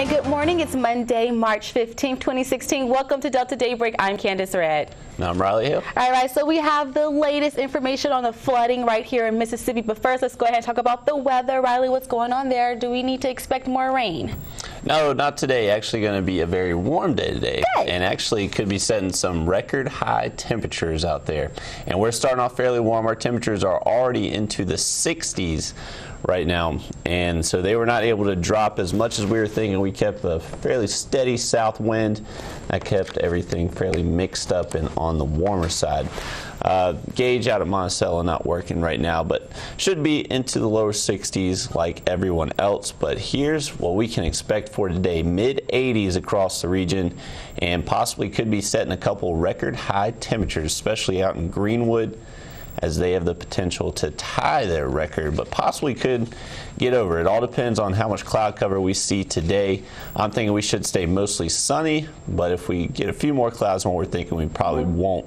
And good morning. It's Monday, March 15th, 2016. Welcome to Delta Daybreak. I'm Candace Red. And I'm Riley Hill. All right, so we have the latest information on the flooding right here in Mississippi. But first, let's go ahead and talk about the weather. Riley, what's going on there? Do we need to expect more rain? No, not today. Actually going to be a very warm day today. Good. And actually could be setting some record high temperatures out there. And we're starting off fairly warm. Our temperatures are already into the 60s right now, and so they were not able to drop as much as we were thinking. We kept a fairly steady south wind that kept everything fairly mixed up and on the warmer side. Gauge out at Monticello not working right now, but should be into the lower 60s like everyone else. But here's what we can expect for today: mid 80s across the region, and possibly could be setting a couple record high temperatures, especially out in Greenwood, as they have the potential to tie their record, but possibly could get over. It all depends on how much cloud cover we see today. I'm thinking we should stay mostly sunny, but if we get a few more clouds than what we're thinking, we probably won't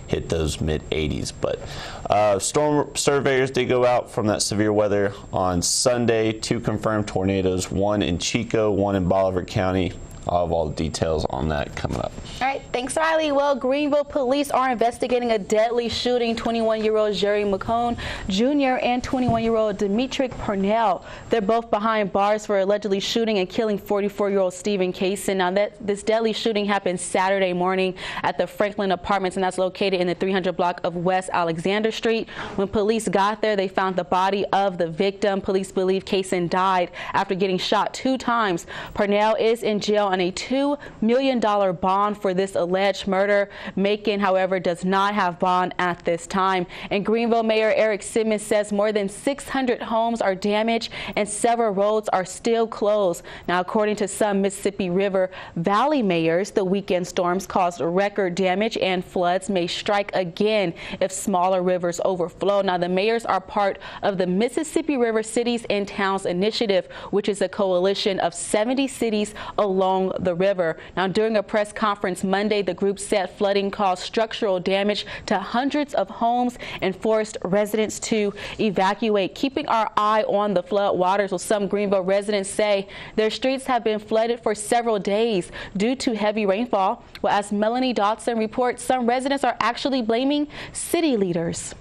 hit those mid 80s. But storm surveyors did go out from that severe weather on Sunday. 2 confirmed tornadoes, 1 in Chico, 1 in Bolivar County. I'll have all the details on that coming up. All right, thanks, Riley. Well, Greenville police are investigating a deadly shooting. 21-year-old Jerry McCone Jr. and 21-year-old Demetric Purnell. They're both behind bars for allegedly shooting and killing 44-year-old Stephen Kaysen. Now, this deadly shooting happened Saturday morning at the Franklin Apartments, and that's located in the 300 block of West Alexander Street. When police got there, they found the body of the victim. Police believe Kaysen died after getting shot 2 times. Purnell is in jail on a $2 million bond for this alleged murder. Macon, however, does not have bond at this time. And Greenville Mayor Eric Simmons says more than 600 homes are damaged and several roads are still closed. Now, according to some Mississippi River Valley mayors, the weekend storms caused record damage and floods may strike again if smaller rivers overflow. Now, the mayors are part of the Mississippi River Cities and Towns Initiative, which is a coalition of 70 cities along the river. Now, during a press conference Monday, the group said flooding caused structural damage to hundreds of homes and forced residents to evacuate. Keeping our eye on the flood waters, well, some Greenville residents say their streets have been flooded for several days due to heavy rainfall. Well, as Melanie Dotson reports, some residents are actually blaming city leaders.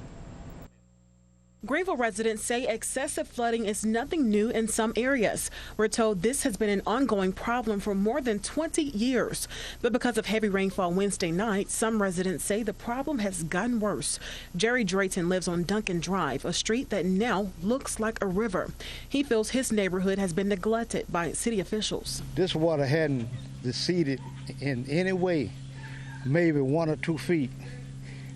Greenville residents say excessive flooding is nothing new in some areas. We're told this has been an ongoing problem for more than 20 years. But because of heavy rainfall Wednesday night, some residents say the problem has gotten worse. Jerry Drayton lives on Duncan Drive, a street that now looks like a river. He feels his neighborhood has been neglected by city officials. This water hadn't receded in any way, maybe 1 or 2 feet.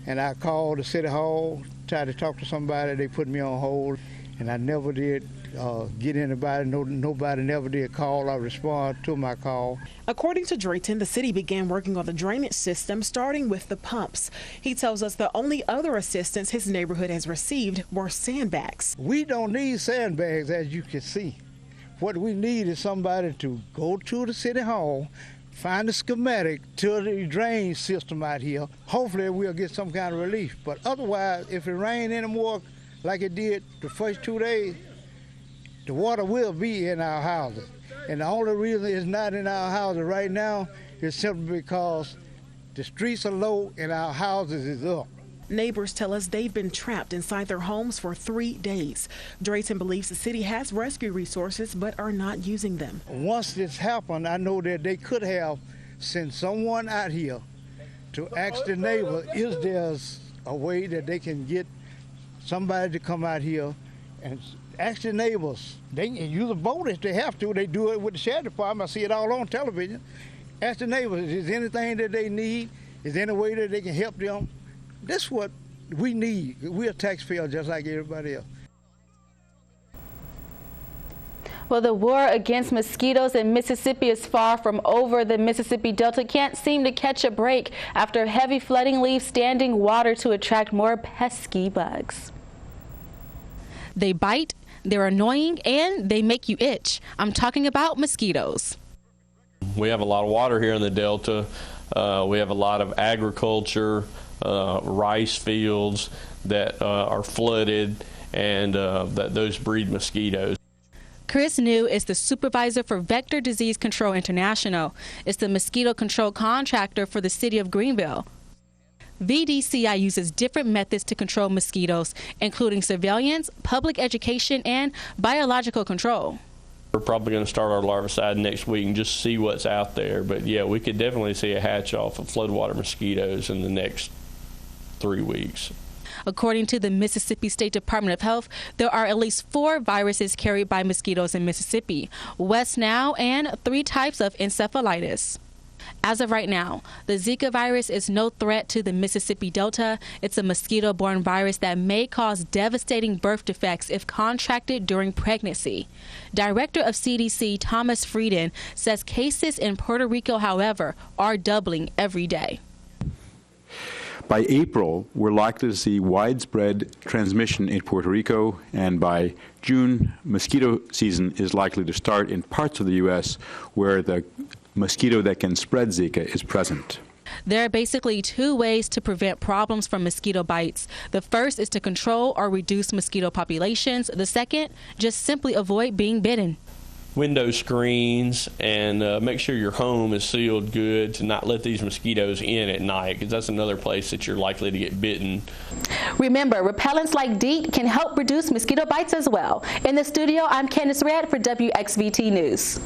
And I called the city hall, tried to talk to somebody. They put me on hold, and I never did get anybody. Nobody never did call or respond to my call. According to Drayton, the city began working on the drainage system, starting with the pumps. He tells us the only other assistance his neighborhood has received were sandbags. We don't need sandbags, as you can see. What we need is somebody to go to the city hall, find the schematic to the drain system out here. Hopefully we'll get some kind of relief. But otherwise, if it rains anymore like it did the first 2 days, the water will be in our houses. And the only reason it's not in our houses right now is simply because the streets are low and our houses is up. Neighbors tell us they've been trapped inside their homes for 3 days. Drayton believes the city has rescue resources but are not using them. Once this happened, I know that they could have sent someone out here to ask the neighbor, is there a way that they can get somebody to come out here and ask the neighbors. They can use a boat if they have to. They do it with the sheriff department. I see it all on television. Ask the neighbors, is there anything that they need? Is there any way that they can help them? That's what we need. We're taxpayers just like everybody else. Well, the war against mosquitoes in Mississippi is far from over. The Mississippi Delta can't seem to catch a break after heavy flooding leaves standing water to attract more pesky bugs. They bite, they're annoying, and they make you itch. I'm talking about mosquitoes. We have a lot of water here in the Delta. We have a lot of agriculture, rice fields that are flooded, and those breed mosquitoes. Chris New is the supervisor for Vector Disease Control International. It's the mosquito control contractor for the city of Greenville. VDCI uses different methods to control mosquitoes, including surveillance, public education, and biological control. We're probably going to start our larvicide next week and just see what's out there. But yeah, we could definitely see a hatch off of floodwater mosquitoes in the next 3 weeks. According to the Mississippi State Department of Health, there are at least 4 viruses carried by mosquitoes in Mississippi, West Nile, and 3 types of encephalitis. As of right now, the Zika virus is no threat to the Mississippi Delta. It's a mosquito-borne virus that may cause devastating birth defects if contracted during pregnancy. Director of CDC Thomas Frieden says cases in Puerto Rico, however, are doubling every day. By April, we're likely to see widespread transmission in Puerto Rico, and by June, mosquito season is likely to start in parts of the U.S. where the mosquito that can spread Zika is present. There are basically 2 ways to prevent problems from mosquito bites. The first is to control or reduce mosquito populations. The second, just simply avoid being bitten. Window screens and make sure your home is sealed good to not let these mosquitoes in at night, because that's another place that you're likely to get bitten. Remember, repellents like DEET can help reduce mosquito bites as well. In the studio, I'm Candace Red for WXVT News.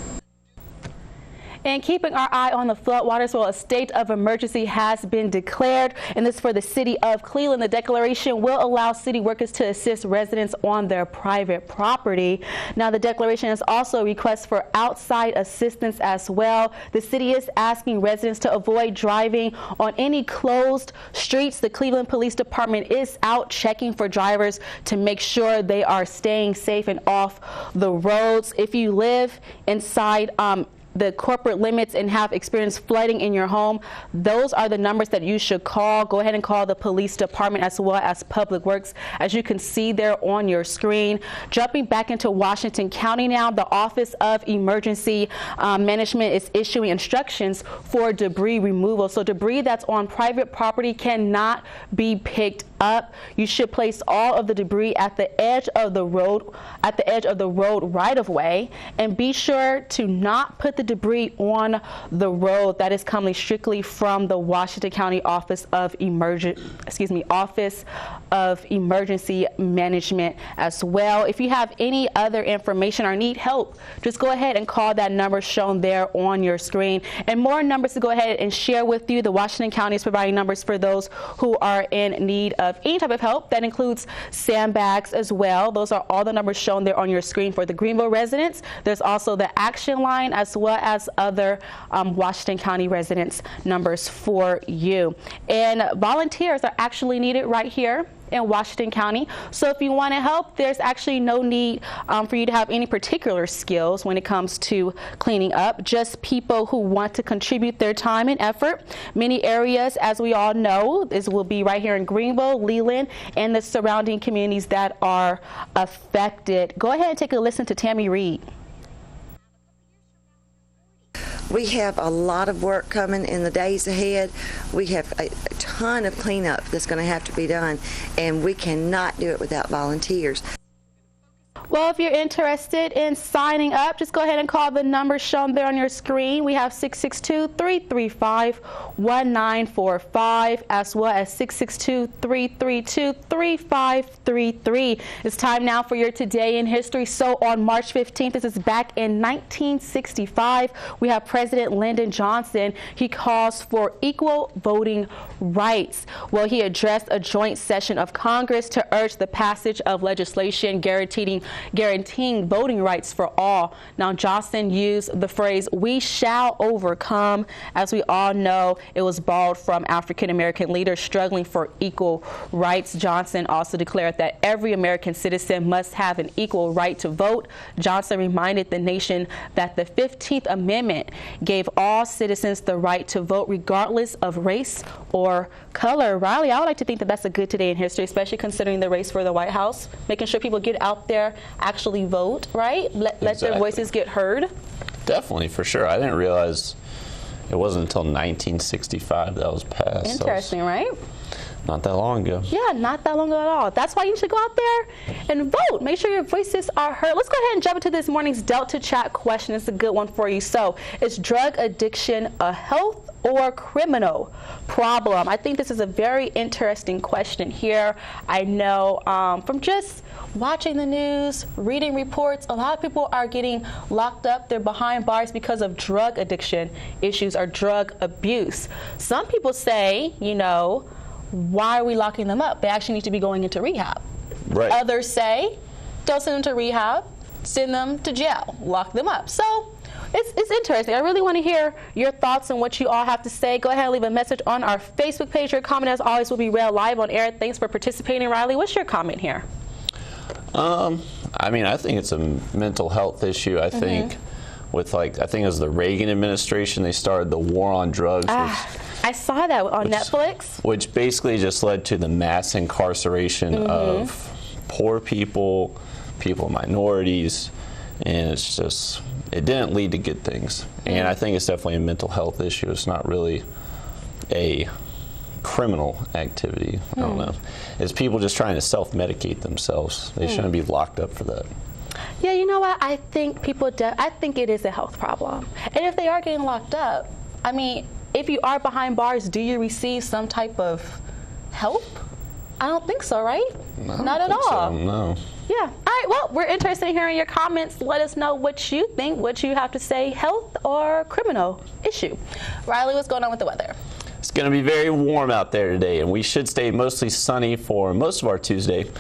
And keeping our eye on the floodwaters, well, a state of emergency has been declared, and this for the city of Cleveland. The declaration will allow city workers to assist residents on their private property. Now, the declaration is also a request for outside assistance as well. The city is asking residents to avoid driving on any closed streets. The Cleveland Police Department is out checking for drivers to make sure they are staying safe and off the roads. If you live inside the corporate limits and have experienced flooding in your home, those are the numbers that you should call. Go ahead and call the police department as well as Public Works, as you can see there on your screen. Jumping back into Washington County now, the Office of Emergency Management is issuing instructions for debris removal. So debris that's on private property cannot be picked up. You should place all of the debris at the edge of the road, right of way, and be sure to not put the debris on the road. That is coming strictly from the Washington County Office of Emergency Management as well. If you have any other information or need help, just go ahead and call that number shown there on your screen. And more numbers to go ahead and share with you. The Washington County is providing numbers for those who are in need of any type of help. That includes sandbags as well. Those are all the numbers shown there on your screen for the Greenville residents. There's also the action line as well as other Washington County residents numbers for you. And volunteers are actually needed right here in Washington County. So if you want to help, there's actually no need for you to have any particular skills when it comes to cleaning up, just people who want to contribute their time and effort. Many areas, as we all know, this will be right here in Greenville, Leland, and the surrounding communities that are affected. Go ahead and take a listen to Tammy Reed. We have a lot of work coming in the days ahead. We have a ton of cleanup that's going to have to be done, and we cannot do it without volunteers. Well, if you're interested in signing up, just go ahead and call the number shown there on your screen. We have 662-335-1945 as well as 662-332-3533. It's time now for your Today in History. So on March 15th, this is back in 1965, we have President Lyndon Johnson. He calls for equal voting rights. Well, he addressed a joint session of Congress to urge the passage of legislation guaranteeing voting rights for all. Now, Johnson used the phrase, "we shall overcome." As we all know, it was borrowed from African-American leaders struggling for equal rights. Johnson also declared that every American citizen must have an equal right to vote. Johnson reminded the nation that the 15th Amendment gave all citizens the right to vote regardless of race or color. Riley, I would like to think that that's a good Today in History, especially considering the race for the White House, making sure people get out there, actually vote, right? Let their voices get heard. Definitely, for sure. I didn't realize it wasn't until 1965 that was passed. Interesting, right? Not that long ago. Yeah, not that long ago at all. That's why you should go out there and vote. Make sure your voices are heard. Let's go ahead and jump into this morning's Delta Chat question. It's a good one for you. So, is drug addiction a health or criminal problem? I think this is a very interesting question here. I know from just watching the news, reading reports, a lot of people are getting locked up. They're behind bars because of drug addiction issues or drug abuse. Some people say, you know, why are we locking them up? They actually need to be going into rehab. Right. Others say, don't send them to rehab, send them to jail, lock them up. So it's interesting. I really want to hear your thoughts on what you all have to say. Go ahead and leave a message on our Facebook page. Your comment, as always, will be read live on air. Thanks for participating, Riley. What's your comment here? I mean, I think it's a mental health issue. I think with I think it was the Reagan administration, they started the war on drugs. I saw that on Netflix. Which basically just led to the mass incarceration of poor people, minorities, and it's just, it didn't lead to good things. And I think it's definitely a mental health issue. It's not really a criminal activity. I don't know. It's people just trying to self-medicate themselves. They shouldn't be locked up for that. Yeah, you know what? I think I think it is a health problem. And if they are getting locked up, I mean, if you are behind bars, do you receive some type of help? I don't think so, right? No, not at all. So, no. Yeah. All right. Well, we're interested in hearing your comments. Let us know what you think, what you have to say, health or criminal issue. Riley, what's going on with the weather? It's going to be very warm out there today, and we should stay mostly sunny for most of our Tuesday.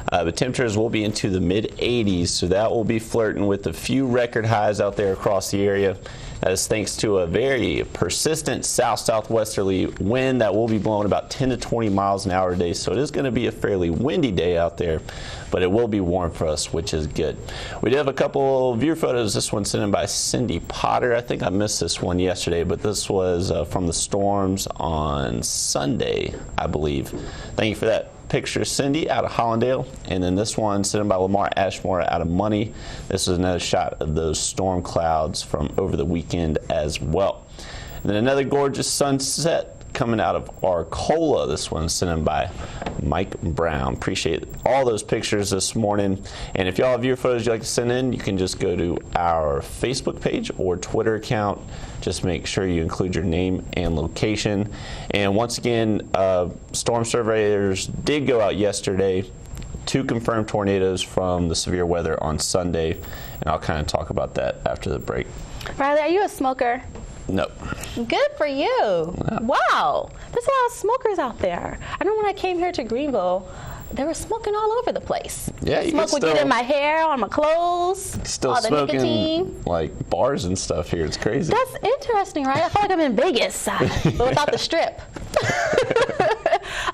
But temperatures will be into the mid-80s, so that will be flirting with a few record highs out there across the area. That is thanks to a very persistent south-southwesterly wind that will be blowing about 10 to 20 miles an hour today. So it is going to be a fairly windy day out there, but it will be warm for us, which is good. We did have a couple viewer photos. This one sent in by Cindy Potter. I think I missed this one yesterday, but this was from the storms on Sunday, I believe. Thank you for that picture, Cindy, out of Hollandale. And then this one sent in by Lamar Ashmore out of Money. This is another shot of those storm clouds from over the weekend as well. And then another gorgeous sunset coming out of Arcola. This one sent in by Mike Brown. Appreciate all those pictures this morning. And if y'all have your photos you'd like to send in, you can just go to our Facebook page or Twitter account. Just make sure you include your name and location. And once again, storm surveyors did go out yesterday. 2 confirmed tornadoes from the severe weather on Sunday. And I'll kind of talk about that after the break. Riley, are you a smoker? No. Good for you. Yeah. Wow. There's a lot of smokers out there. I remember when I came here to Greenville, they were smoking all over the place. Yeah, you smoke would get in my hair, on my clothes, still all the smoking nicotine. Like bars and stuff here. It's crazy. That's interesting, right? I feel like I'm in Vegas, but without the strip.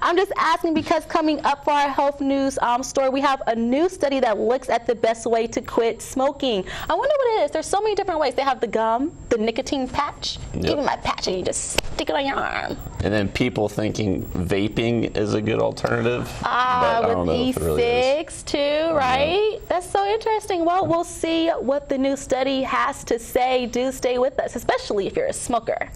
I'm just asking because coming up for our health news story, we have a new study that looks at the best way to quit smoking. I wonder what it is. There's so many different ways. They have the gum, the nicotine patch. Yep. Give me my patch and you just stick it on your arm. And then people thinking vaping is a good alternative. With E6 too, right? That's so interesting. Well, we'll see what the new study has to say. Do stay with us, especially if you're a smoker.